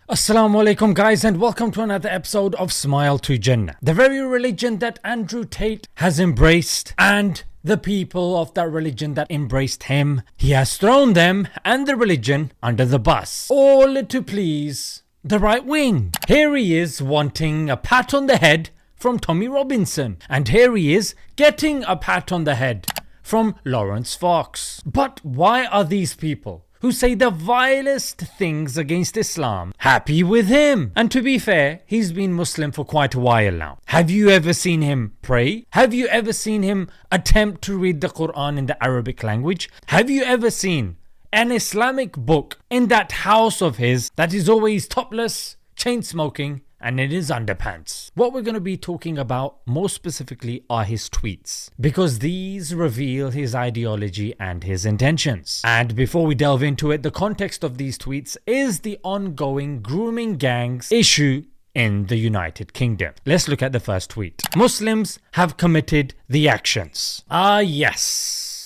Assalamu alaikum guys, and welcome to another episode of Smile to Jannah. The very religion that Andrew Tate has embraced and the people of that religion that embraced him, he has thrown them and the religion under the bus, all to please the right wing. Here he is wanting a pat on the head from Tommy Robinson, and here he is getting a pat on the head from Lawrence Fox. But why are these people who say the vilest things against Islam happy with him? And to be fair, he's been Muslim for quite a while now. Have you ever seen him pray? Have you ever seen him attempt to read the Quran in the Arabic language? Have you ever seen an Islamic book in that house of his that is always topless, chain smoking, and in his underpants? What we're going to be talking about more specifically are his tweets, because these reveal his ideology and his intentions. And before we delve into it, the context of these tweets is the ongoing grooming gangs issue in the United Kingdom. Let's look at the first tweet. Muslims have committed the actions. Yes.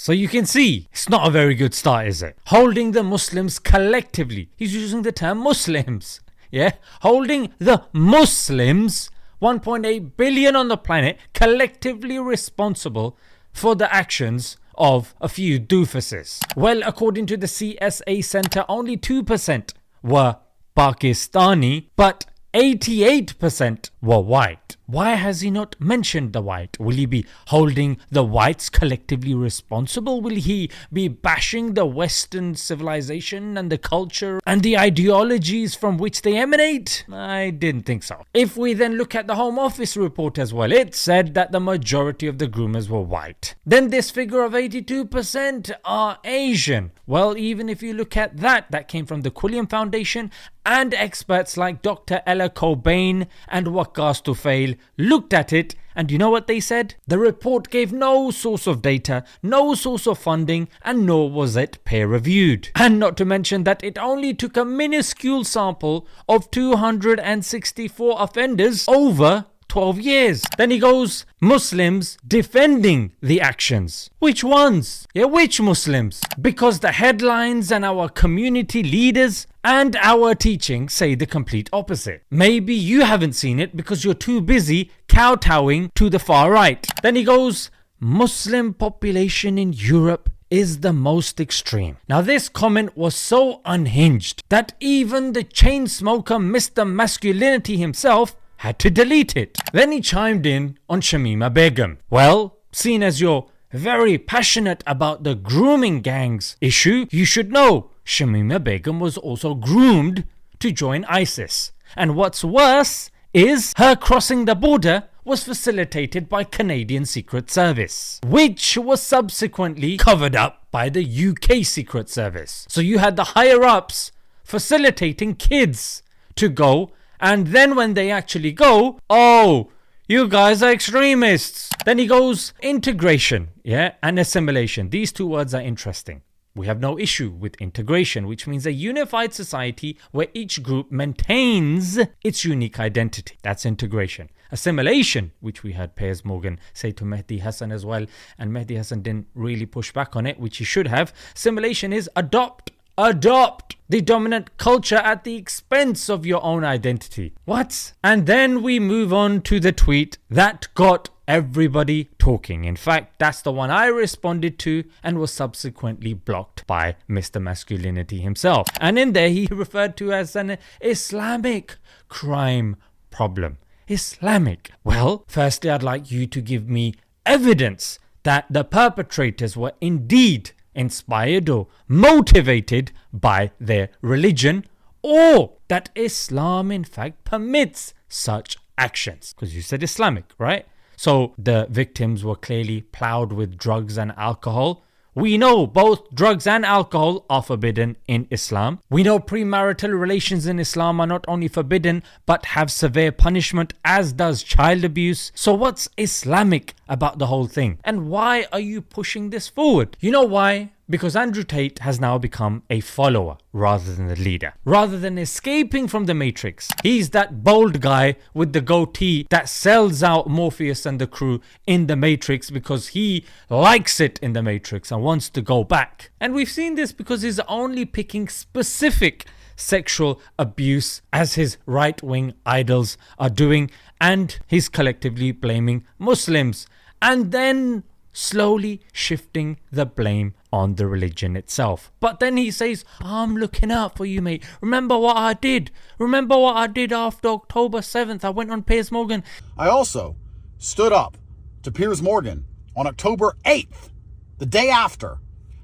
So you can see, it's not a very good start, is it? Holding the Muslims collectively. He's using the term Muslims. Yeah, holding the Muslims, 1.8 billion on the planet, collectively responsible for the actions of a few doofuses. Well, according to the CSA Center, only 2% were Pakistani, but 88% were white. Why has he not mentioned the white? Will he be holding the whites collectively responsible? Will he be bashing the Western civilization and the culture and the ideologies from which they emanate? I didn't think so. If we then look at the Home Office report as well, it said that the majority of the groomers were white. Then this figure of 82% are Asian. Well, even if you look at that came from the Quilliam Foundation, and experts like Dr. Ella Cobain and Waqas Tufail looked at it, and you know what they said? The report gave no source of data, no source of funding, and nor was it peer-reviewed. And not to mention that it only took a minuscule sample of 264 offenders over 12 years. Then he goes, Muslims defending the actions. Which ones? Yeah, which Muslims? Because the headlines and our community leaders and our teaching say the complete opposite. Maybe you haven't seen it because you're too busy kowtowing to the far right. Then he goes, Muslim population in Europe is the most extreme. Now this comment was so unhinged that even the chain smoker Mr. Masculinity himself had to delete it. Then he chimed in on Shamima Begum. Well, seeing as you're very passionate about the grooming gangs issue, you should know Shamima Begum was also groomed to join ISIS. And what's worse is her crossing the border was facilitated by Canadian Secret Service, which was subsequently covered up by the UK Secret Service. So you had the higher ups facilitating kids to go, and then when they actually go, oh, you guys are extremists. Then he goes, integration, and assimilation. These two words are interesting. We have no issue with integration, which means a unified society where each group maintains its unique identity. That's integration. Assimilation, which we heard Piers Morgan say to Mehdi Hassan as well, and Mehdi Hassan didn't really push back on it, which he should have. Assimilation is adopt the dominant culture at the expense of your own identity. What? And then we move on to the tweet that got everybody talking. In fact, that's the one I responded to and was subsequently blocked by Mr. Masculinity himself. And in there he referred to as an Islamic crime problem. Islamic. Well, firstly, I'd like you to give me evidence that the perpetrators were indeed inspired or motivated by their religion, or that Islam in fact permits such actions. Because you said Islamic, right? So the victims were clearly plowed with drugs and alcohol. We know both drugs and alcohol are forbidden in Islam. We know premarital relations in Islam are not only forbidden but have severe punishment, as does child abuse. So what's Islamic about the whole thing? And why are you pushing this forward? You know why? Because Andrew Tate has now become a follower rather than the leader. Rather than escaping from the Matrix, he's that bold guy with the goatee that sells out Morpheus and the crew in the Matrix because he likes it in the Matrix and wants to go back. And we've seen this because he's only picking specific sexual abuse as his right-wing idols are doing, and he's collectively blaming Muslims and then slowly shifting the blame on the religion itself. But then he says, I'm looking out for you, mate. Remember what I did? Remember what I did after October 7th? I went on Piers Morgan. I also stood up to Piers Morgan on October 8th, the day after,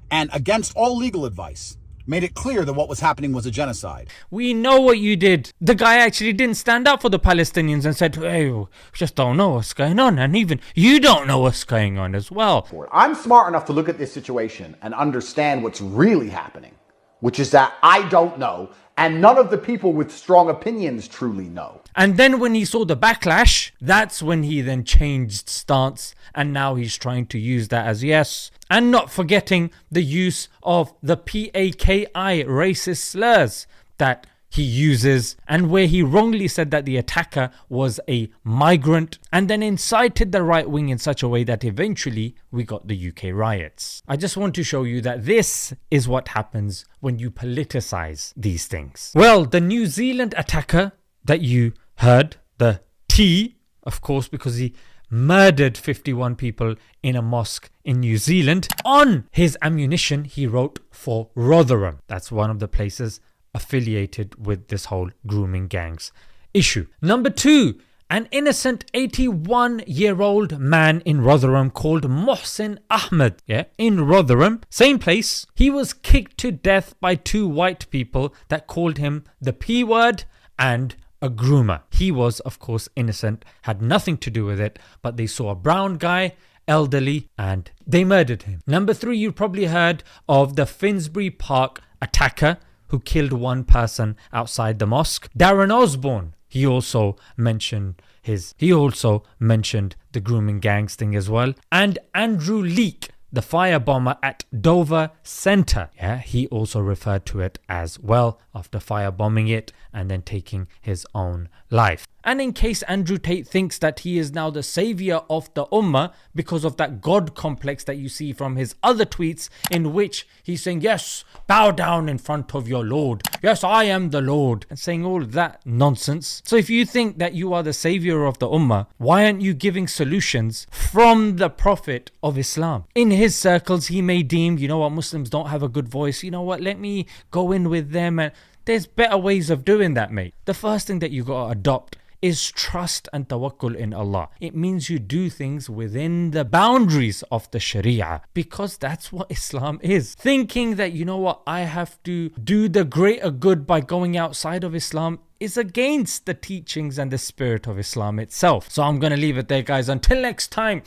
and against all legal advice, made it clear that what was happening was a genocide. We know what you did. The guy actually didn't stand up for the Palestinians and said, hey, we just don't know what's going on. And even you don't know what's going on as well. I'm smart enough to look at this situation and understand what's really happening, which is that I don't know, and none of the people with strong opinions truly know. And then when he saw the backlash, that's when he then changed stance, and now he's trying to use that as yes. And not forgetting the use of the PAKI racist slurs that he uses, and where he wrongly said that the attacker was a migrant, and then incited the right wing in such a way that eventually we got the UK riots. I just want to show you that this is what happens when you politicize these things. Well, the New Zealand attacker that you heard, the T, of course, because he murdered 51 people in a mosque in New Zealand. On his ammunition, he wrote for Rotherham. That's one of the places affiliated with this whole grooming gangs issue. Number 2, an innocent 81-year-old man in Rotherham called Mohsin Ahmed, in Rotherham, same place. He was kicked to death by 2 white people that called him the P word and a groomer. He was, of course, innocent, had nothing to do with it, but they saw a brown guy, elderly, and they murdered him. Number 3, you probably heard of the Finsbury Park attacker who killed 1 person outside the mosque. Darren Osborne, he also mentioned the grooming gangs thing as well. And Andrew Leake, the firebomber at Dover Centre. He also referred to it as well after firebombing it and then taking his own life. And in case Andrew Tate thinks that he is now the savior of the Ummah because of that God complex that you see from his other tweets, in which he's saying, yes, bow down in front of your Lord. Yes, I am the Lord. And saying all that nonsense. So if you think that you are the savior of the Ummah, why aren't you giving solutions from the Prophet of Islam? In his circles, he may deem, you know what, Muslims don't have a good voice. You know what, let me go in with them. And there's better ways of doing that, mate. The first thing that you got to adopt is trust and tawakkul in Allah. It means you do things within the boundaries of the Sharia, because that's what Islam is. Thinking that, you know what, I have to do the greater good by going outside of Islam is against the teachings and the spirit of Islam itself. So I'm going to leave it there, guys. Until next time,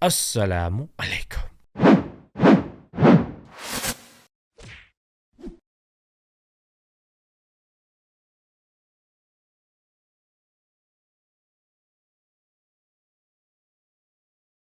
Assalamu alaikum.